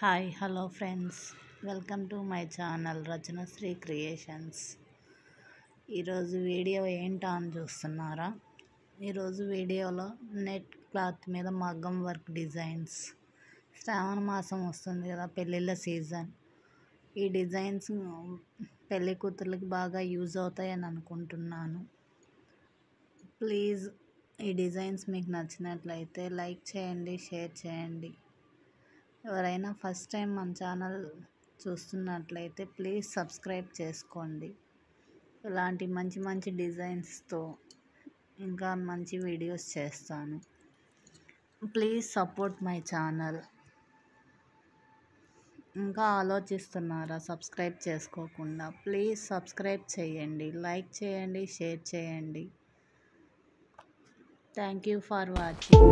Hi hello friends, welcome to my channel Rachanasri creations. ఈరోజు video ఏంటా అని చూస్తున్నారా? ఈరోజు వీడియోలో నెట్ క్లాత్ మీద మగ్గం వర్క్ డిజైన్స్. శ్రావణ మాసం వస్తుంది కదా, పెళ్ళిళ్ళ సీజన్. ఈ డిజైన్స్ పెళ్ళి కూతుర్లకి బాగా యూజ్ అవుతాయని అనుకుంటున్నాను. ప్లీజ్ ఈ డిజైన్స్ మీకు నచ్చినట్లయితే లైక్ చేయండి, షేర్ చేయండి. ఎవరైనా ఫస్ట్ టైం మన ఛానల్ చూస్తున్నట్లయితే ప్లీజ్ సబ్స్క్రైబ్ చేసుకోండి. ఇలాంటి మంచి మంచి డిజైన్స్తో ఇంకా మంచి వీడియోస్ చేస్తాను. Please support my channel. ఇంకా ఆలోచిస్తున్నారా సబ్స్క్రైబ్ చేసుకోకుండా? ప్లీజ్ సబ్స్క్రైబ్ చేయండి, లైక్ చేయండి, షేర్ చేయండి. Thank you for watching.